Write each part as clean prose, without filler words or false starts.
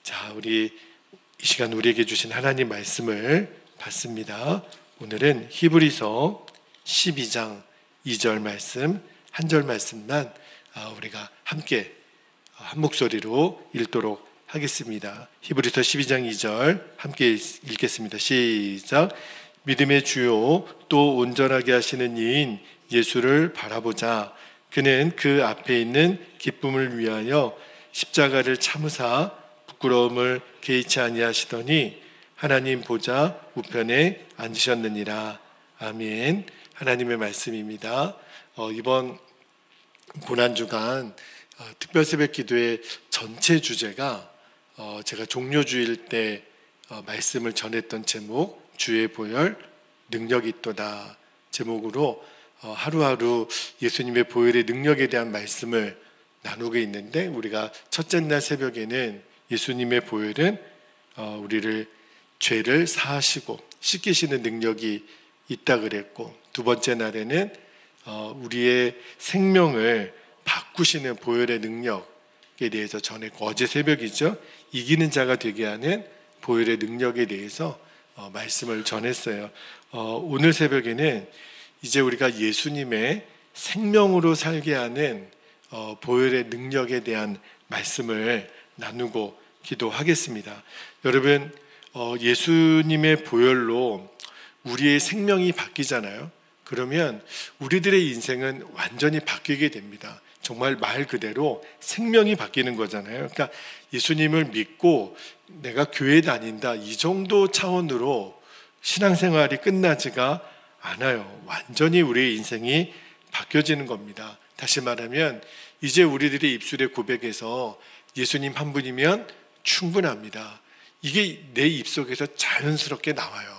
자, 우리 이 시간 우리에게 주신 하나님 말씀을 받습니다. 오늘은 히브리서 12장 2절 말씀, 한 절 말씀만 우리가 함께 한 목소리로 읽도록 하겠습니다. 히브리서 12장 2절 함께 읽겠습니다. 시작. 믿음의 주요 또 온전하게 하시는 이인 예수를 바라보자. 그는 그 앞에 있는 기쁨을 위하여 십자가를 참으사 부끄러움을 개의치 아니하시더니 하나님 보좌 우편에 앉으셨느니라. 아멘. 하나님의 말씀입니다. 이번 고난주간 특별새벽 기도의 전체 주제가 제가 종료주일 때 말씀을 전했던 제목, 주의 보혈 능력이 있도다 제목으로 하루하루 예수님의 보혈의 능력에 대한 말씀을 나누고 있는데, 우리가 첫째 날 새벽에는 예수님의 보혈은 우리를 죄를 사하시고 씻기시는 능력이 있다 그랬고, 두 번째 날에는 우리의 생명을 바꾸시는 보혈의 능력에 대해서 전했고, 어제 새벽이죠. 이기는 자가 되게 하는 보혈의 능력에 대해서 말씀을 전했어요. 오늘 새벽에는 이제 우리가 예수님의 생명으로 살게 하는 보혈의 능력에 대한 말씀을 나누고 기도하겠습니다. 여러분, 예수님의 보혈로 우리의 생명이 바뀌잖아요. 그러면 우리들의 인생은 완전히 바뀌게 됩니다. 정말 말 그대로 생명이 바뀌는 거잖아요. 그러니까 예수님을 믿고 내가 교회 다닌다, 이 정도 차원으로 신앙생활이 끝나지가 않아요. 완전히 우리의 인생이 바뀌어지는 겁니다. 다시 말하면 이제 우리들의 입술의 고백에서 예수님 한 분이면 충분합니다. 이게 내 입속에서 자연스럽게 나와요.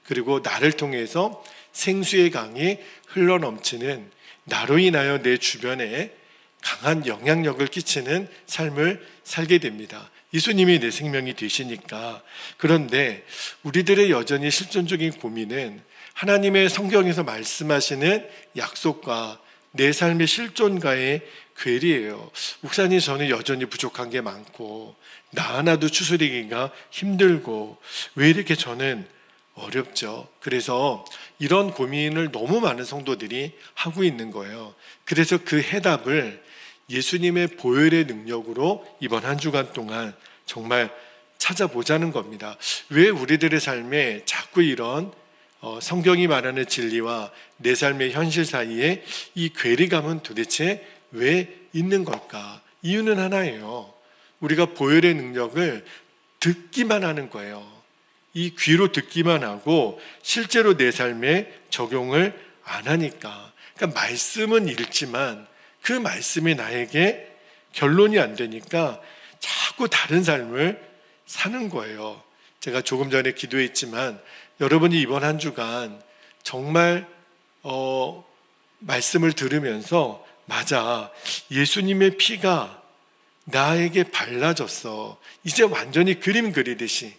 그리고 나를 통해서 생수의 강이 흘러넘치는, 나로 인하여 내 주변에 강한 영향력을 끼치는 삶을 살게 됩니다. 예수님이 내 생명이 되시니까. 그런데 우리들의 여전히 실존적인 고민은 하나님의 성경에서 말씀하시는 약속과 내 삶의 실존과의 괴리예요. 목사님, 저는 여전히 부족한 게 많고 나 하나도 추스리기가 힘들고 왜 이렇게 저는 어렵죠? 그래서 이런 고민을 너무 많은 성도들이 하고 있는 거예요. 그래서 그 해답을 예수님의 보혈의 능력으로 이번 한 주간 동안 정말 찾아보자는 겁니다. 왜 우리들의 삶에 자꾸 이런 성경이 말하는 진리와 내 삶의 현실 사이에 이 괴리감은 도대체 왜 있는 걸까? 이유는 하나예요. 우리가 보혈의 능력을 듣기만 하는 거예요. 이 귀로 듣기만 하고 실제로 내 삶에 적용을 안 하니까. 그러니까 말씀은 읽지만 그 말씀이 나에게 결론이 안 되니까 자꾸 다른 삶을 사는 거예요. 제가 조금 전에 기도했지만 여러분이 이번 한 주간 정말 말씀을 들으면서 맞아, 예수님의 피가 나에게 발라졌어, 이제 완전히 그림 그리듯이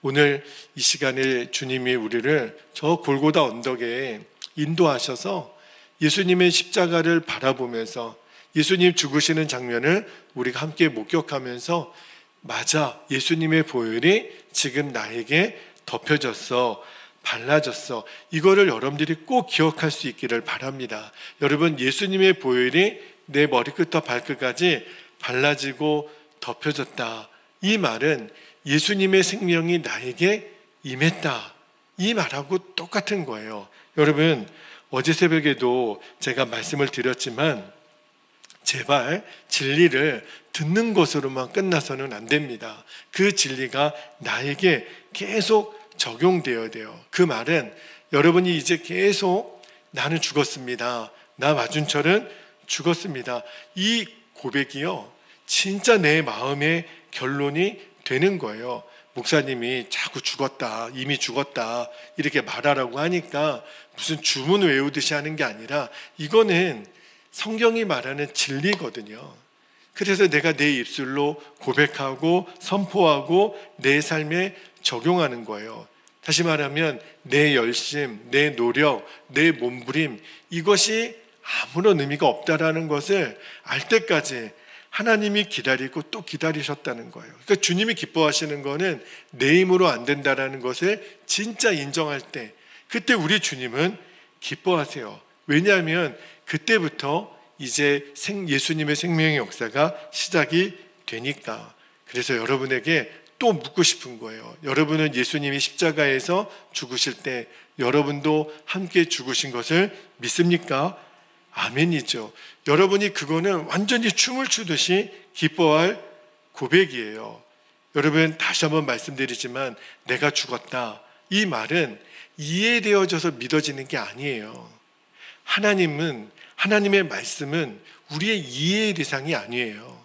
오늘 이 시간에 주님이 우리를 저 골고다 언덕에 인도하셔서 예수님의 십자가를 바라보면서 예수님 죽으시는 장면을 우리가 함께 목격하면서 맞아, 예수님의 보혈이 지금 나에게 덮여졌어, 발라졌어. 이거를 여러분들이 꼭 기억할 수 있기를 바랍니다. 여러분, 예수님의 보혈이 내 머리끝부터 발끝까지 발라지고 덮여졌다, 이 말은 예수님의 생명이 나에게 임했다, 이 말하고 똑같은 거예요. 여러분, 어제 새벽에도 제가 말씀을 드렸지만 제발 진리를 듣는 것으로만 끝나서는 안 됩니다. 그 진리가 나에게 계속 적용되어야 돼요. 그 말은 여러분이 이제 계속 나는 죽었습니다, 나 마준철은 죽었습니다, 이 고백이요 진짜 내 마음의 결론이 되는 거예요. 목사님이 자꾸 죽었다, 이미 죽었다 이렇게 말하라고 하니까 무슨 주문 외우듯이 하는 게 아니라 이거는 성경이 말하는 진리거든요. 그래서 내가 내 입술로 고백하고 선포하고 내 삶에 적용하는 거예요. 다시 말하면 내 열심, 내 노력, 내 몸부림, 이것이 아무런 의미가 없다라는 것을 알 때까지 하나님이 기다리고 또 기다리셨다는 거예요. 그러니까 주님이 기뻐하시는 거는 내 힘으로 안 된다라는 것을 진짜 인정할 때, 그때 우리 주님은 기뻐하세요. 왜냐하면 그때부터 이제 예수님의 생명의 역사가 시작이 되니까. 그래서 여러분에게 또 묻고 싶은 거예요. 여러분은 예수님이 십자가에서 죽으실 때 여러분도 함께 죽으신 것을 믿습니까? 아멘이죠. 여러분이 그거는 완전히 춤을 추듯이 기뻐할 고백이에요. 여러분, 다시 한번 말씀드리지만 내가 죽었다, 이 말은 이해되어져서 믿어지는 게 아니에요. 하나님의 말씀은 우리의 이해의 대상이 아니에요.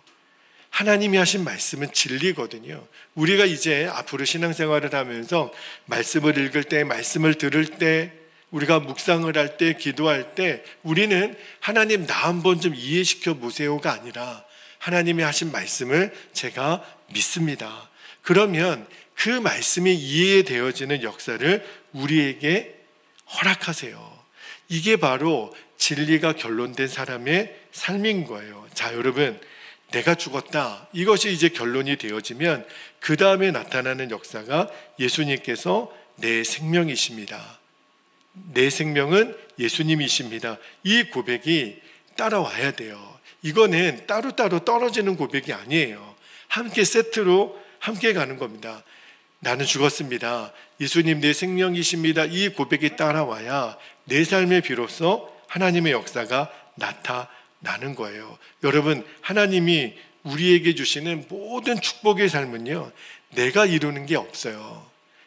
하나님이 하신 말씀은 진리거든요. 우리가 이제 앞으로 신앙생활을 하면서 말씀을 읽을 때, 말씀을 들을 때, 우리가 묵상을 할 때, 기도할 때 우리는 하나님 나 한번 좀 이해시켜 보세요가 아니라 하나님이 하신 말씀을 제가 믿습니다. 그러면 그 말씀이 이해되어지는 역사를 우리에게 허락하세요. 이게 바로 진리가 결론된 사람의 삶인 거예요. 자, 여러분, 내가 죽었다, 이것이 이제 결론이 되어지면 그 다음에 나타나는 역사가 예수님께서 내 생명이십니다. 내 생명은 예수님이십니다. 이 고백이 따라와야 돼요. 이거는 따로따로 떨어지는 고백이 아니에요. 함께 세트로 함께 가는 겁니다. 나는 죽었습니다. 예수님 내 생명이십니다. 이 고백이 따라와야 내 삶에 비로소 하나님의 역사가 나타나는 거예요. 여러분, 하나님이 우리에게 주시는 모든 축복의 삶은요, 내가 이루는 게 없어요.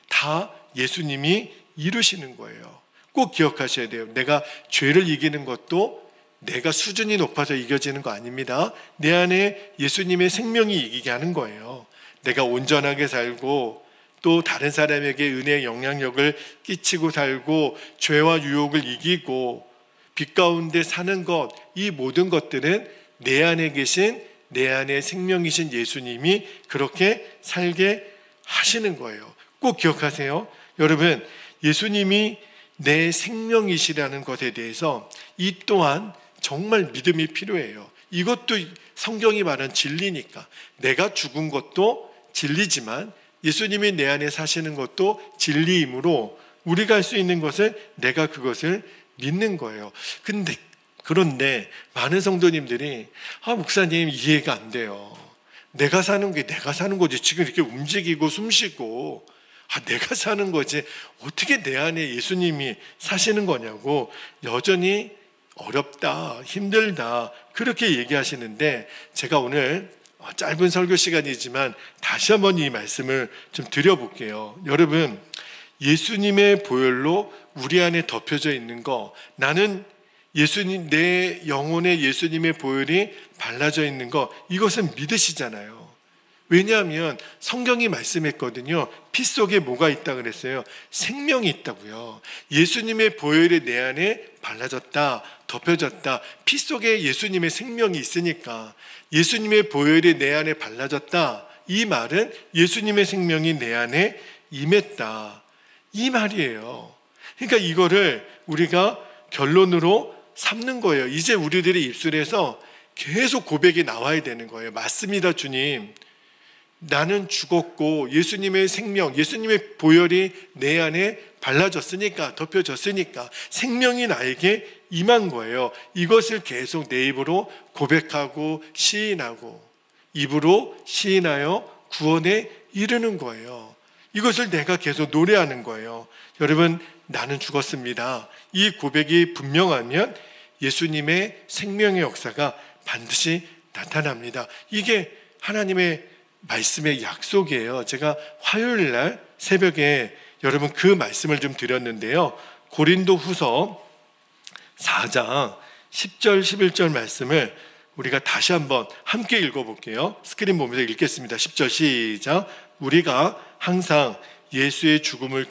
다 예수님이 이루시는 거예요. 꼭 기억하셔야 돼요. 내가 죄를 이기는 것도 내가 수준이 높아서 이겨지는 거 아닙니다. 내 안에 예수님의 생명이 이기게 하는 거예요. 내가 온전하게 살고 또 다른 사람에게 은혜의 영향력을 끼치고 살고 죄와 유혹을 이기고 빛 가운데 사는 것, 이 모든 것들은 내 안에 계신, 내 안에 생명이신 예수님이 그렇게 살게 하시는 거예요. 꼭 기억하세요. 여러분, 예수님이 내 생명이시라는 것에 대해서 이 또한 정말 믿음이 필요해요. 이것도 성경이 말한 진리니까. 내가 죽은 것도 진리지만 예수님이 내 안에 사시는 것도 진리이므로 우리가 할 수 있는 것은 내가 그것을 믿는 거예요. 그런데 많은 성도님들이 목사님 이해가 안 돼요. 내가 사는 게 내가 사는 거지. 지금 이렇게 움직이고 숨쉬고 내가 사는 거지. 어떻게 내 안에 예수님이 사시는 거냐고 여전히 어렵다, 힘들다 그렇게 얘기하시는데, 제가 오늘 짧은 설교 시간이지만 다시 한번 이 말씀을 좀 드려볼게요. 여러분, 예수님의 보혈로 우리 안에 덮여져 있는 거, 나는 예수님, 내 영혼에 예수님의 보혈이 발라져 있는 거, 이것은 믿으시잖아요. 왜냐하면 성경이 말씀했거든요. 피 속에 뭐가 있다 그랬어요? 생명이 있다고요. 예수님의 보혈이 내 안에 발라졌다, 덮여졌다. 피 속에 예수님의 생명이 있으니까 예수님의 보혈이 내 안에 발라졌다, 이 말은 예수님의 생명이 내 안에 임했다, 이 말이에요. 그러니까 이거를 우리가 결론으로 삼는 거예요. 이제 우리들의 입술에서 계속 고백이 나와야 되는 거예요. 맞습니다, 주님. 나는 죽었고 예수님의 생명, 예수님의 보혈이 내 안에 발라졌으니까, 덮여졌으니까 생명이 나에게 임한 거예요. 이것을 계속 내 입으로 고백하고 시인하고 입으로 시인하여 구원에 이르는 거예요. 이것을 내가 계속 노래하는 거예요. 여러분, 나는 죽었습니다. 이 고백이 분명하면 예수님의 생명의 역사가 반드시 나타납니다. 이게 하나님의 말씀의 약속이에요. 제가 화요일 날 새벽에 여러분 그 말씀을 좀 드렸는데요. 고린도 후서 4장 10절 11절 말씀을 우리가 다시 한번 함께 읽어볼게요. 스크린 보면서 읽겠습니다. 10절 시작. 우리가 항상 예수의 죽음을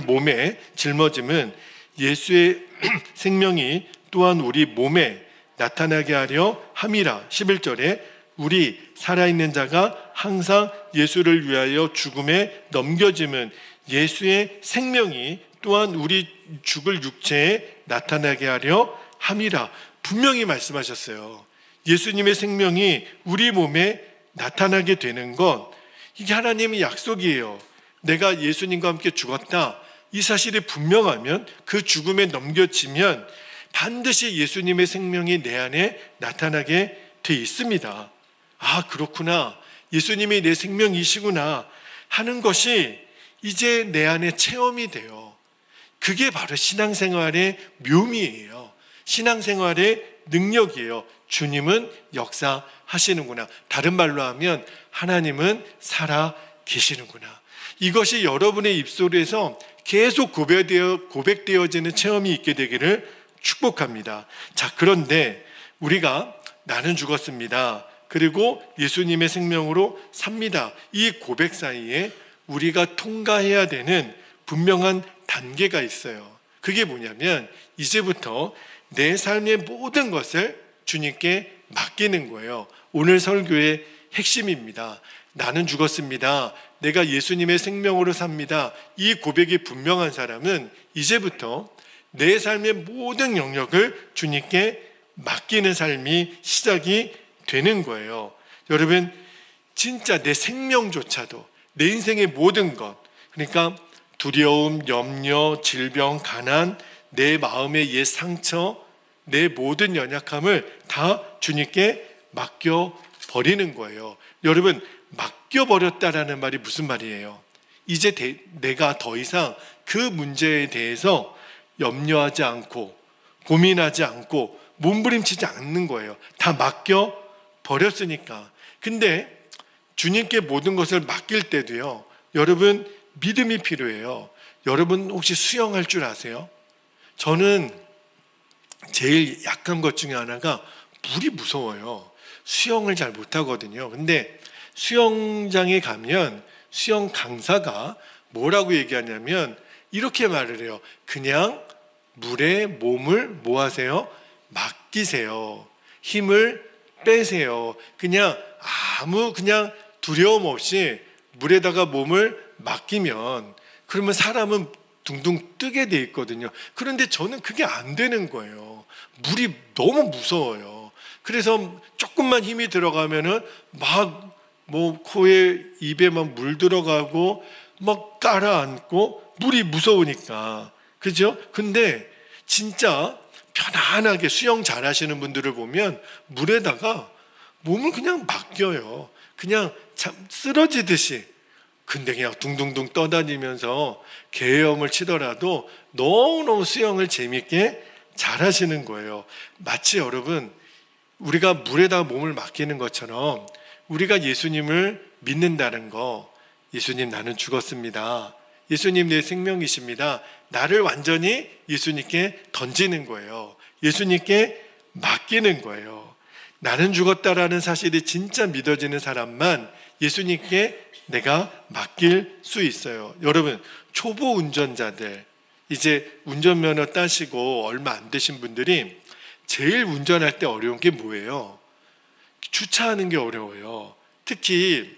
몸에 짊어짐은 예수의 생명이 또한 우리 몸에 나타나게 하려 함이라. 11절에 우리 살아있는 자가 항상 예수를 위하여 죽음에 넘겨짐은 예수의 생명이 또한 우리 죽을 육체에 나타나게 하려 함이라. 분명히 말씀하셨어요. 예수님의 생명이 우리 몸에 나타나게 되는 것, 이게 하나님의 약속이에요. 내가 예수님과 함께 죽었다, 이 사실이 분명하면, 그 죽음에 넘겨지면 반드시 예수님의 생명이 내 안에 나타나게 돼 있습니다. 아, 그렇구나, 예수님이 내 생명이시구나 하는 것이 이제 내 안에 체험이 돼요. 그게 바로 신앙생활의 묘미예요. 신앙생활의 능력이에요. 주님은 역사하시는구나. 다른 말로 하면 하나님은 살아 계시는구나. 이것이 여러분의 입술에서 계속 고백되어지는 체험이 있게 되기를 축복합니다. 자, 그런데 우리가 나는 죽었습니다, 그리고 예수님의 생명으로 삽니다, 이 고백 사이에 우리가 통과해야 되는 분명한 단계가 있어요. 그게 뭐냐면 이제부터 내 삶의 모든 것을 주님께 맡기는 거예요. 오늘 설교의 핵심입니다. 나는 죽었습니다, 내가 예수님의 생명으로 삽니다, 이 고백이 분명한 사람은 이제부터 내 삶의 모든 영역을 주님께 맡기는 삶이 시작이 되는 거예요. 여러분, 진짜 내 생명조차도, 내 인생의 모든 것, 그러니까 두려움, 염려, 질병, 가난, 내 마음의 옛 상처, 내 모든 연약함을 다 주님께 맡겨버리는 거예요. 여러분, 맡겨버렸다라는 말이 무슨 말이에요? 이제 내가 더 이상 그 문제에 대해서 염려하지 않고 고민하지 않고 몸부림치지 않는 거예요. 다 맡겨버렸으니까. 근데 주님께 모든 것을 맡길 때도요, 여러분, 믿음이 필요해요. 여러분 혹시 수영할 줄 아세요? 저는 제일 약한 것 중에 하나가 물이 무서워요. 수영을 잘 못하거든요. 근데 수영장에 가면 수영 강사가 뭐라고 얘기하냐면 이렇게 말을 해요. 그냥 물에 몸을 뭐 하세요? 맡기세요. 힘을 빼세요. 그냥 두려움 없이 물에다가 몸을 맡기면, 그러면 사람은 둥둥 뜨게 돼 있거든요. 그런데 저는 그게 안 되는 거예요. 물이 너무 무서워요. 그래서 조금만 힘이 들어가면은 코에 입에만 물 들어가고 막 깔아앉고, 물이 무서우니까. 그죠? 근데 진짜 편안하게 수영 잘하시는 분들을 보면 물에다가 몸을 그냥 맡겨요. 그냥 참 쓰러지듯이. 근데 그냥 둥둥둥 떠다니면서 계엄을 치더라도 너무너무 수영을 재밌게 잘하시는 거예요. 마치 여러분, 우리가 물에다가 몸을 맡기는 것처럼 우리가 예수님을 믿는다는 거, 예수님 나는 죽었습니다, 예수님 내 생명이십니다, 나를 완전히 예수님께 던지는 거예요. 예수님께 맡기는 거예요. 나는 죽었다라는 사실이 진짜 믿어지는 사람만 예수님께 내가 맡길 수 있어요. 여러분, 초보 운전자들, 이제 운전면허 따시고 얼마 안 되신 분들이 제일 운전할 때 어려운 게 뭐예요? 주차하는 게 어려워요. 특히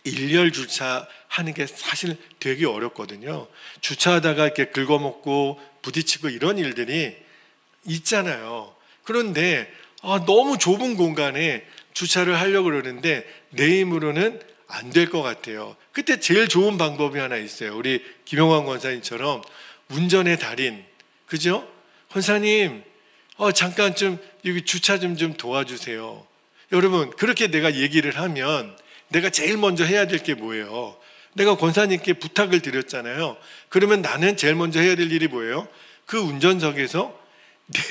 일렬 주차하는 게 사실 되게 어렵거든요. 주차하다가 이렇게 긁어먹고 부딪히고 이런 일들이 있잖아요. 그런데 너무 좁은 공간에 주차를 하려고 그러는데 내 힘으로는 안 될 것 같아요. 그때 제일 좋은 방법이 하나 있어요. 우리 김영환 권사님처럼 운전의 달인, 그죠? 권사님, 잠깐 좀 여기 주차 좀 도와주세요. 여러분, 그렇게 내가 얘기를 하면 내가 제일 먼저 해야 될 게 뭐예요? 내가 권사님께 부탁을 드렸잖아요. 그러면 나는 제일 먼저 해야 될 일이 뭐예요? 그 운전석에서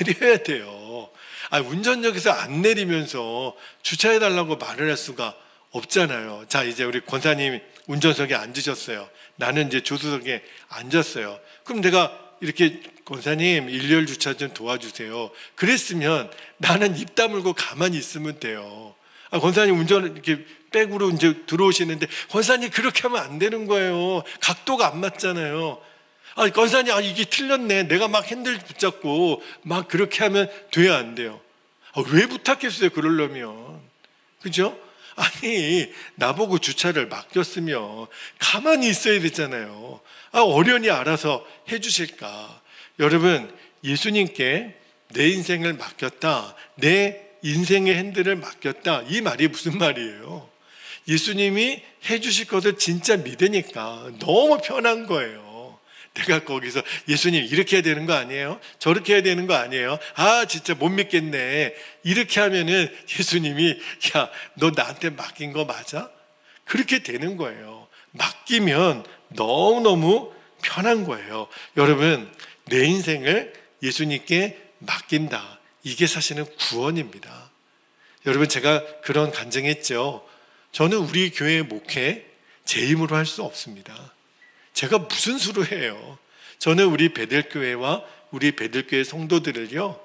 내려야 돼요. 운전석에서 안 내리면서 주차해달라고 말을 할 수가 없잖아요. 자, 이제 우리 권사님 운전석에 앉으셨어요. 나는 이제 조수석에 앉았어요. 그럼 내가 이렇게 권사님 일렬 주차 좀 도와주세요, 그랬으면 나는 입 다물고 가만히 있으면 돼요. 권사님 운전 이렇게 백으로 이제 들어오시는데 권사님 그렇게 하면 안 되는 거예요. 각도가 안 맞잖아요. 권사님 이게 틀렸네, 내가 막 핸들 붙잡고 막 그렇게 하면 돼야 안 돼요? 왜 부탁했어요 그러려면? 그죠? 나보고 주차를 맡겼으면 가만히 있어야 되잖아요. 어련히 알아서 해주실까? 여러분, 예수님께 내 인생을 맡겼다, 내 인생의 핸들을 맡겼다. 이 말이 무슨 말이에요? 예수님이 해주실 것을 진짜 믿으니까 너무 편한 거예요. 내가 거기서 예수님 이렇게 해야 되는 거 아니에요? 저렇게 해야 되는 거 아니에요? 아 진짜 못 믿겠네. 이렇게 하면은 예수님이 야, 너 나한테 맡긴 거 맞아? 그렇게 되는 거예요. 맡기면 너무너무 편한 거예요. 여러분, 내 인생을 예수님께 맡긴다. 이게 사실은 구원입니다. 여러분, 제가 그런 간증했죠. 저는 우리 교회 목회 제 힘으로 할 수 없습니다. 제가 무슨 수로 해요? 저는 우리 베들교회와 우리 베들교회 성도들을요,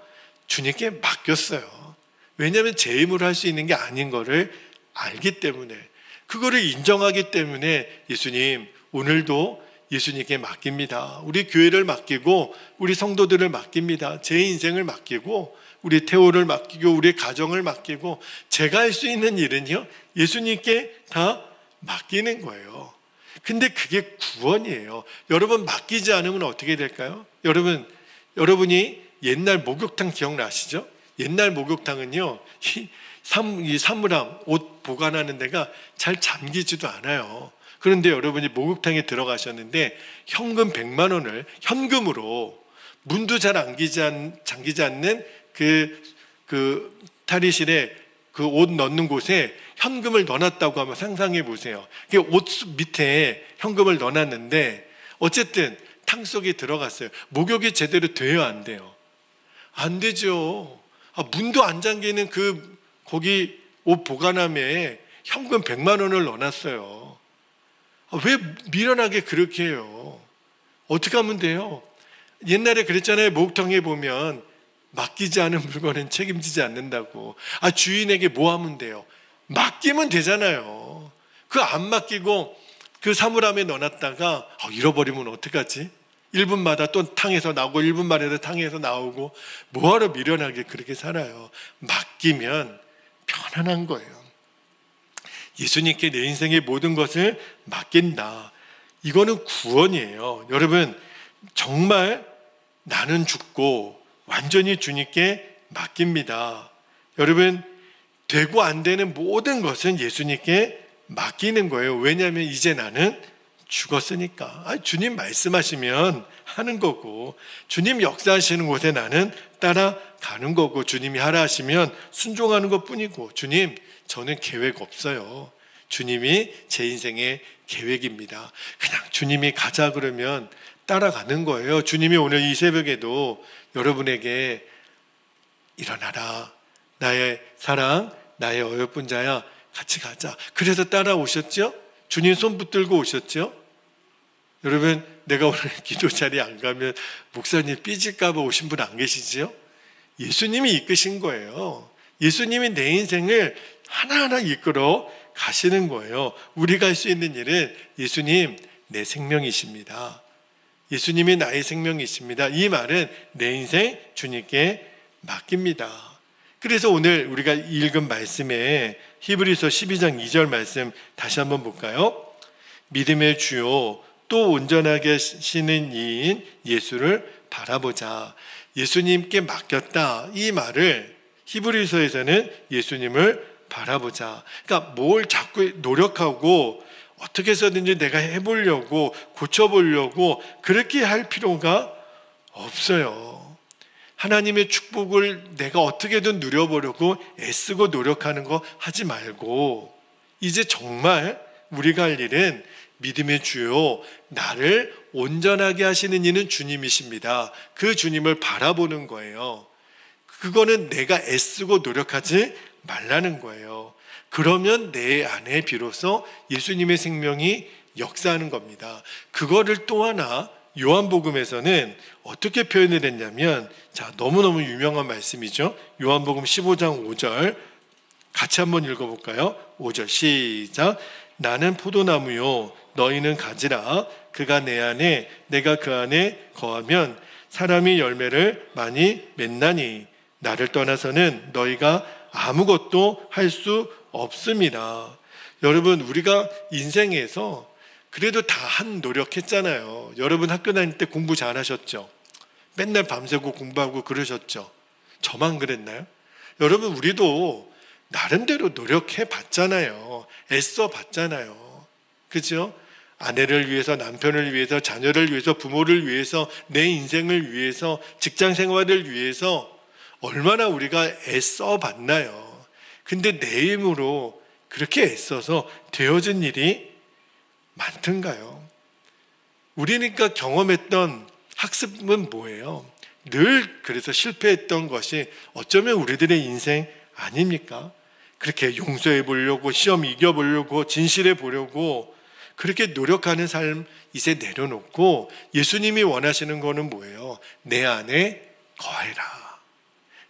주님께 맡겼어요. 왜냐하면 제 힘으로 할 수 있는 게 아닌 거를 알기 때문에, 그거를 인정하기 때문에 예수님, 오늘도 예수님께 맡깁니다. 우리 교회를 맡기고 우리 성도들을 맡깁니다. 제 인생을 맡기고 우리 태호를 맡기고 우리 가정을 맡기고 제가 할 수 있는 일은요, 예수님께 다 맡기는 거예요. 근데 그게 구원이에요. 여러분, 맡기지 않으면 어떻게 될까요? 여러분이 옛날 목욕탕 기억나시죠? 옛날 목욕탕은요, 이 사물함, 옷 보관하는 데가 잘 잠기지도 않아요. 그런데 여러분이 목욕탕에 들어가셨는데 현금 100만 원을 현금으로, 문도 잘 잠기지 않는 그 탈의실에 그 옷 넣는 곳에 현금을 넣어놨다고 하면 상상해 보세요. 옷 밑에 현금을 넣어놨는데 어쨌든 탕 속에 들어갔어요. 목욕이 제대로 돼요, 안 돼요? 안 되죠. 문도 안 잠기는 거기 옷 보관함에 현금 100만 원을 넣어놨어요. 왜 미련하게 그렇게 해요? 어떻게 하면 돼요? 옛날에 그랬잖아요. 목욕탕에 보면 맡기지 않은 물건은 책임지지 않는다고. 주인에게 뭐 하면 돼요? 맡기면 되잖아요. 그 안 맡기고 그 사물함에 넣어놨다가 잃어버리면 어떡하지? 1분마다 또 탕에서 나오고 1분마다 탕에서 나오고, 뭐하러 미련하게 그렇게 살아요? 맡기면 편안한 거예요. 예수님께 내 인생의 모든 것을 맡긴다. 이거는 구원이에요. 여러분, 정말 나는 죽고 완전히 주님께 맡깁니다. 여러분, 되고 안 되는 모든 것은 예수님께 맡기는 거예요. 왜냐하면 이제 나는 죽었으니까. 주님 말씀하시면 하는 거고, 주님 역사하시는 곳에 나는 따라가는 거고, 주님이 하라 하시면 순종하는 것뿐이고, 주님, 저는 계획 없어요. 주님이 제 인생의 계획입니다. 그냥 주님이 가자 그러면 따라가는 거예요. 주님이 오늘 이 새벽에도 여러분에게 일어나라, 나의 사랑, 나의 어여쁜 자야, 같이 가자. 그래서 따라오셨죠? 주님 손 붙들고 오셨죠? 여러분, 내가 오늘 기도 자리에 안 가면 목사님 삐질까 봐 오신 분 안 계시죠? 예수님이 이끄신 거예요. 예수님이 내 인생을 하나하나 이끌어 가시는 거예요. 우리가 할 수 있는 일은 예수님, 내 생명이십니다. 예수님이 나의 생명이십니다. 이 말은 내 인생 주님께 맡깁니다. 그래서 오늘 우리가 읽은 말씀에 히브리서 12장 2절 말씀 다시 한번 볼까요? 믿음의 주요 또 온전하게 하시는 이인 예수를 바라보자. 예수님께 맡겼다. 이 말을 히브리서에서는 예수님을 바라보자. 그러니까 뭘 자꾸 노력하고 어떻게 해서든지 내가 해보려고 고쳐보려고 그렇게 할 필요가 없어요. 하나님의 축복을 내가 어떻게든 누려보려고 애쓰고 노력하는 거 하지 말고, 이제 정말 우리가 할 일은 믿음의 주요 나를 온전하게 하시는 이는 주님이십니다. 그 주님을 바라보는 거예요. 그거는 내가 애쓰고 노력하지 말라는 거예요. 그러면 내 안에 비로소 예수님의 생명이 역사하는 겁니다. 그거를 또 하나 요한복음에서는 어떻게 표현을 했냐면, 너무너무 유명한 말씀이죠. 요한복음 15장 5절 같이 한번 읽어볼까요? 5절 시작. 나는 포도나무요 너희는 가지라. 그가 내 안에 내가 그 안에 거하면 사람이 열매를 많이 맺나니 나를 떠나서는 너희가 아무것도 할 수 없습니다. 여러분, 우리가 인생에서 그래도 다 한 노력했잖아요. 여러분 학교 다닐 때 공부 잘하셨죠? 맨날 밤새고 공부하고 그러셨죠? 저만 그랬나요? 여러분, 우리도 나름대로 노력해 봤잖아요. 애써 봤잖아요. 그죠? 아내를 위해서, 남편을 위해서, 자녀를 위해서, 부모를 위해서, 내 인생을 위해서, 직장 생활을 위해서 얼마나 우리가 애써 봤나요? 근데 내 힘으로 그렇게 애써서 되어진 일이 많던가요? 우리니까 경험했던 학습은 뭐예요? 늘 그래서 실패했던 것이 어쩌면 우리들의 인생 아닙니까? 그렇게 용서해 보려고, 시험 이겨 보려고, 진실해 보려고 그렇게 노력하는 삶 이제 내려놓고 예수님이 원하시는 거는 뭐예요? 내 안에 거해라.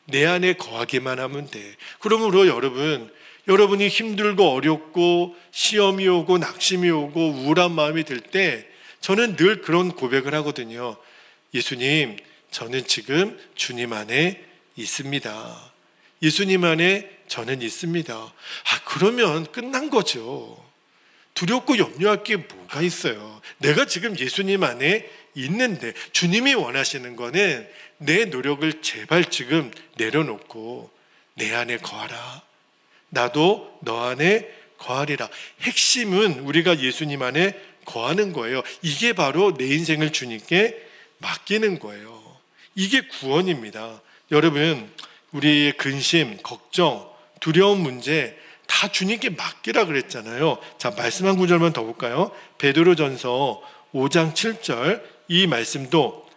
내 안에 거하기만 하면 돼. 그러므로 여러분이 힘들고 어렵고 시험이 오고 낙심이 오고 우울한 마음이 들 때 저는 늘 그런 고백을 하거든요. 예수님, 저는 지금 주님 안에 있습니다. 예수님 안에 저는 있습니다. 그러면 끝난 거죠. 두렵고 염려할 게 뭐가 있어요? 내가 지금 예수님 안에 있는데 주님이 원하시는 거는 내 노력을 제발 지금 내려놓고 내 안에 거하라. 나도 너 안에 거하리라. 핵심은 우리가 예수님 안에 거하는 거예요. 이게 바로 내 인생을 주님께 맡기는 거예요. 이게 구원입니다. 여러분, 우리의 근심, 걱정, 두려운 문제 다 주님께 맡기라 그랬잖아요. 자, 말씀 한 구절만 더 볼까요? 베드로전서 5장 7절, 이 말씀도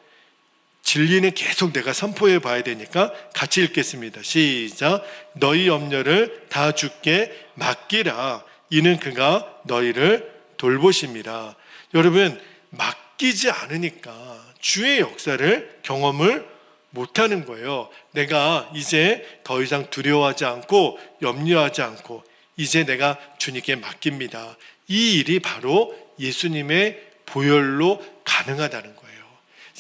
진리는 계속 내가 선포해 봐야 되니까 같이 읽겠습니다. 시작. 너희 염려를 다 주께 맡기라. 이는 그가 너희를 돌보심이라. 여러분, 맡기지 않으니까 주의 역사를 경험을 못하는 거예요. 내가 이제 더 이상 두려워하지 않고 염려하지 않고 이제 내가 주님께 맡깁니다. 이 일이 바로 예수님의 보혈로 가능하다는 거예요.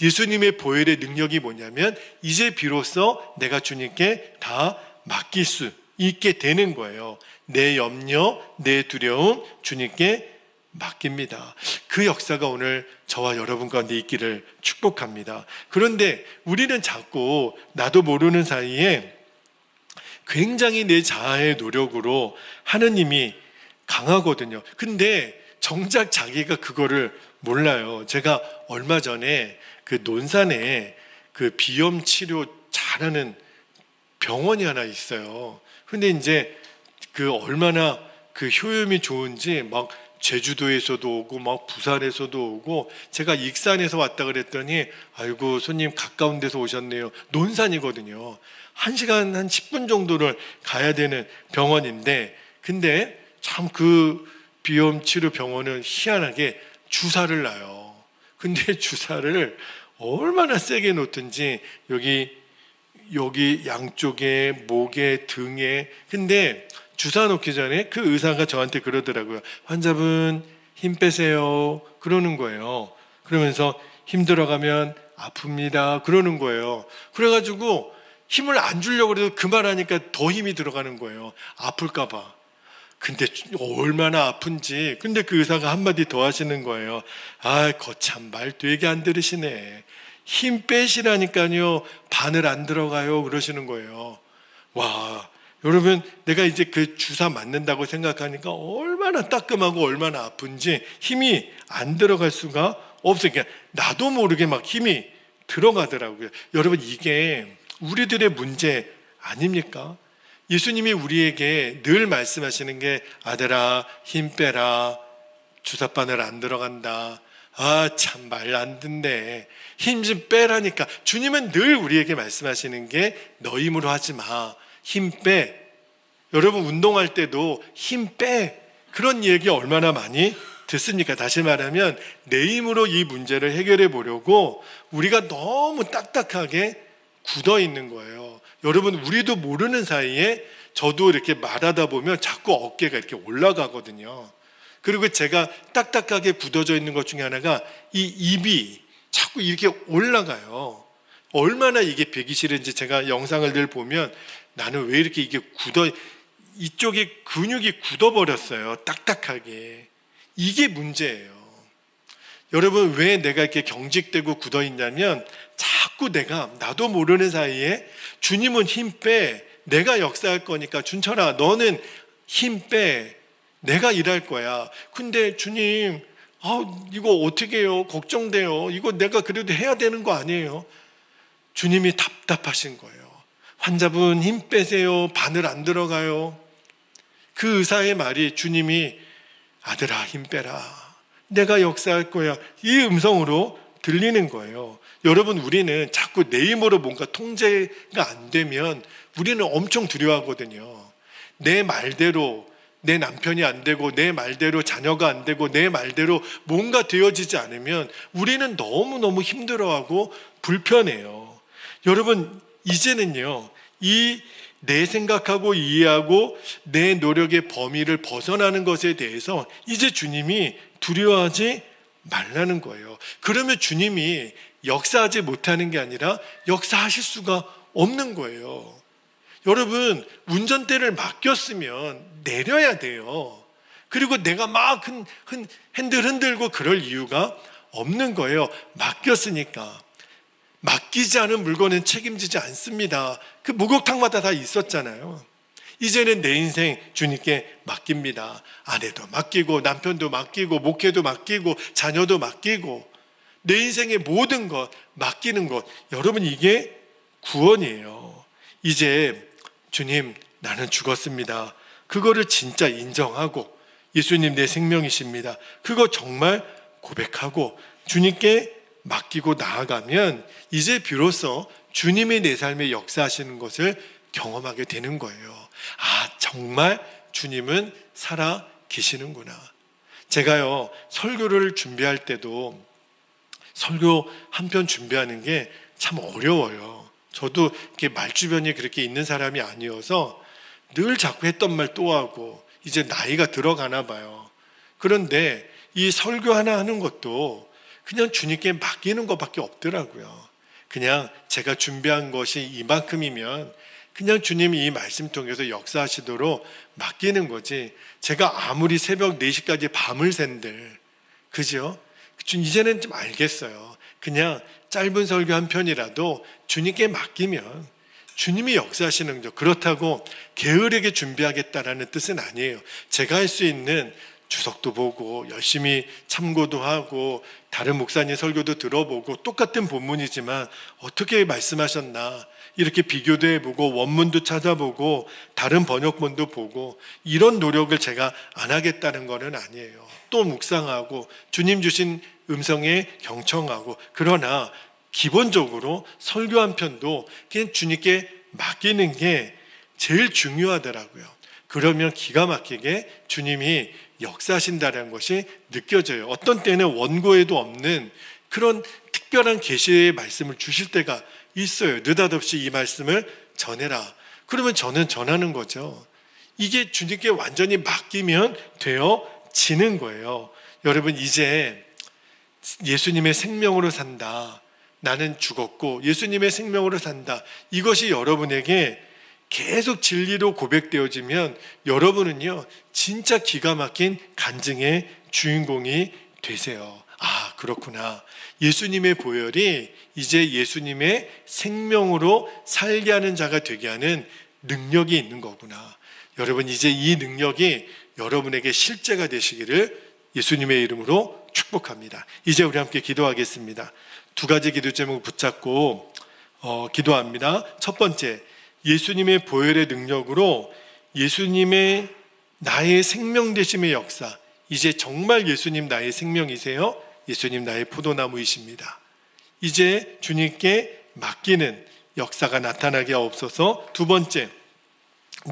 예수님의 보혈의 능력이 뭐냐면 이제 비로소 내가 주님께 다 맡길 수 있게 되는 거예요. 내 염려, 내 두려움 주님께 맡깁니다. 그 역사가 오늘 저와 여러분 가운데 있기를 축복합니다. 그런데 우리는 자꾸 나도 모르는 사이에 굉장히 내 자아의 노력으로 하느님이 강하거든요. 근데 정작 자기가 그거를 몰라요. 제가 얼마 전에 그 논산에 그 비염 치료 잘하는 병원이 하나 있어요. 근데 이제 그 얼마나 그 효용이 좋은지 막 제주도에서도 오고 막 부산에서도 오고, 제가 익산에서 왔다 그랬더니 아이고 손님 가까운 데서 오셨네요. 논산이거든요. 1시간 한 10분 정도를 가야 되는 병원인데, 근데 참 그 비염 치료 병원은 희한하게 주사를 놔요. 근데 주사를 얼마나 세게 놓든지 여기 양쪽에 목에 등에. 근데 주사 놓기 전에 그 의사가 저한테 그러더라고요. 환자분 힘 빼세요 그러는 거예요. 그러면서 힘들어가면 아픕니다 그러는 거예요. 그래가지고 힘을 안 주려고 해도 그 말하니까 더 힘이 들어가는 거예요. 아플까 봐. 근데 얼마나 아픈지. 근데 그 의사가 한마디 더 하시는 거예요. 거참 말 되게 안 들으시네. 힘 빼시라니까요. 바늘 안 들어가요 그러시는 거예요. 와, 여러분, 내가 이제 그 주사 맞는다고 생각하니까 얼마나 따끔하고 얼마나 아픈지 힘이 안 들어갈 수가 없어요. 그러니까 나도 모르게 막 힘이 들어가더라고요. 여러분, 이게 우리들의 문제 아닙니까? 예수님이 우리에게 늘 말씀하시는 게 아들아 힘 빼라. 주사바늘 안 들어간다. 참 말 안 듣네. 힘 좀 빼라니까. 주님은 늘 우리에게 말씀하시는 게 너 힘으로 하지 마. 힘 빼. 여러분, 운동할 때도 힘 빼. 그런 얘기 얼마나 많이 듣습니까? 다시 말하면 내 힘으로 이 문제를 해결해 보려고 우리가 너무 딱딱하게 굳어 있는 거예요. 여러분, 우리도 모르는 사이에 저도 이렇게 말하다 보면 자꾸 어깨가 이렇게 올라가거든요. 그리고 제가 딱딱하게 굳어져 있는 것 중에 하나가 이 입이 자꾸 이렇게 올라가요. 얼마나 이게 배기 싫은지 제가 영상을 늘 보면 나는 왜 이렇게 이게 이쪽에 근육이 굳어버렸어요. 딱딱하게. 이게 문제예요. 여러분, 왜 내가 이렇게 경직되고 굳어 있냐면 자꾸 나도 모르는 사이에 주님은 힘 빼, 내가 역사할 거니까 준철아, 너는 힘 빼. 내가 일할 거야. 근데 주님, 이거 어떻게 해요? 걱정돼요. 이거 내가 그래도 해야 되는 거 아니에요? 주님이 답답하신 거예요. 환자분 힘 빼세요. 바늘 안 들어가요. 그 의사의 말이 주님이 아들아 힘 빼라. 내가 역사할 거야. 이 음성으로 들리는 거예요. 여러분, 우리는 자꾸 내 힘으로 뭔가 통제가 안 되면 우리는 엄청 두려워하거든요. 내 말대로 내 남편이 안 되고, 내 말대로 자녀가 안 되고, 내 말대로 뭔가 되어지지 않으면 우리는 너무너무 힘들어하고 불편해요. 여러분, 이제는요, 내 생각하고 이해하고 내 노력의 범위를 벗어나는 것에 대해서 이제 주님이 두려워하지 말라는 거예요. 그러면 주님이 역사하지 못하는 게 아니라 역사하실 수가 없는 거예요. 여러분, 운전대를 맡겼으면 내려야 돼요. 그리고 내가 막 핸들 흔들고 그럴 이유가 없는 거예요. 맡겼으니까. 맡기지 않은 물건은 책임지지 않습니다. 그 목욕탕마다 다 있었잖아요. 이제는 내 인생 주님께 맡깁니다. 아내도 맡기고, 남편도 맡기고, 목회도 맡기고, 자녀도 맡기고, 내 인생의 모든 것 맡기는 것. 여러분, 이게 구원이에요. 이제 주님, 나는 죽었습니다. 그거를 진짜 인정하고, 예수님 내 생명이십니다. 그거 정말 고백하고 주님께 맡기고 나아가면 이제 비로소 주님이 내 삶에 역사하시는 것을 경험하게 되는 거예요. 정말 주님은 살아 계시는구나. 제가요, 설교를 준비할 때도 설교 한 편 준비하는 게 참 어려워요. 저도 이렇게 말주변이 그렇게 있는 사람이 아니어서 늘 자꾸 했던 말 또 하고 이제 나이가 들어가나 봐요. 그런데 이 설교 하나 하는 것도 그냥 주님께 맡기는 것밖에 없더라고요. 그냥 제가 준비한 것이 이만큼이면 그냥 주님이 이 말씀 통해서 역사하시도록 맡기는 거지, 제가 아무리 새벽 4시까지 밤을 샌들, 그죠? 이제는 좀 알겠어요. 그냥 짧은 설교 한 편이라도 주님께 맡기면 주님이 역사하시는 거죠. 그렇다고 게으르게 준비하겠다라는 뜻은 아니에요. 제가 할 수 있는 주석도 보고 열심히 참고도 하고 다른 목사님 설교도 들어보고 똑같은 본문이지만 어떻게 말씀하셨나 이렇게 비교도 해보고 원문도 찾아보고 다른 번역본도 보고, 이런 노력을 제가 안 하겠다는 것은 아니에요. 또 묵상하고 주님 주신 음성에 경청하고, 그러나 기본적으로 설교 한 편도 그냥 주님께 맡기는 게 제일 중요하더라고요. 그러면 기가 막히게 주님이 역사하신다는 것이 느껴져요. 어떤 때는 원고에도 없는 그런 특별한 계시의 말씀을 주실 때가 있어요. 느닷없이 이 말씀을 전해라. 그러면 저는 전하는 거죠. 이게 주님께 완전히 맡기면 되어지는 거예요. 여러분, 이제 예수님의 생명으로 산다. 나는 죽었고 예수님의 생명으로 산다. 이것이 여러분에게 계속 진리로 고백되어지면 여러분은요, 진짜 기가 막힌 간증의 주인공이 되세요. 그렇구나. 예수님의 보혈이 이제 예수님의 생명으로 살게 하는 자가 되게 하는 능력이 있는 거구나. 여러분, 이제 이 능력이 여러분에게 실제가 되시기를 예수님의 이름으로 축복합니다. 이제 우리 함께 기도하겠습니다. 2가지 기도 제목을 붙잡고 기도합니다. 첫 번째, 예수님의 보혈의 능력으로 예수님의 나의 생명 되심의 역사. 이제 정말 예수님 나의 생명이세요. 예수님 나의 포도나무이십니다. 이제 주님께 맡기는 역사가 나타나게 하옵소서. 두 번째,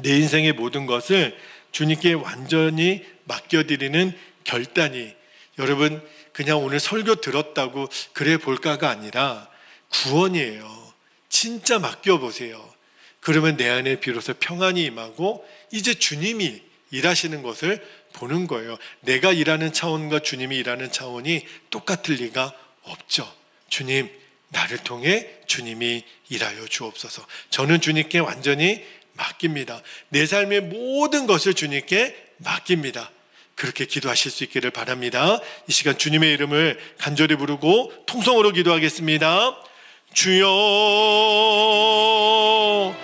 내 인생의 모든 것을 주님께 완전히 맡겨드리는 결단이, 여러분 그냥 오늘 설교 들었다고 그래 볼까가 아니라 구원이에요. 진짜 맡겨보세요. 그러면 내 안에 비로소 평안이 임하고 이제 주님이 일하시는 것을 보는 거예요. 내가 일하는 차원과 주님이 일하는 차원이 똑같을 리가 없죠. 주님, 나를 통해 주님이 일하여 주옵소서. 저는 주님께 완전히 맡깁니다. 내 삶의 모든 것을 주님께 맡깁니다. 그렇게 기도하실 수 있기를 바랍니다. 이 시간 주님의 이름을 간절히 부르고 통성으로 기도하겠습니다. 주여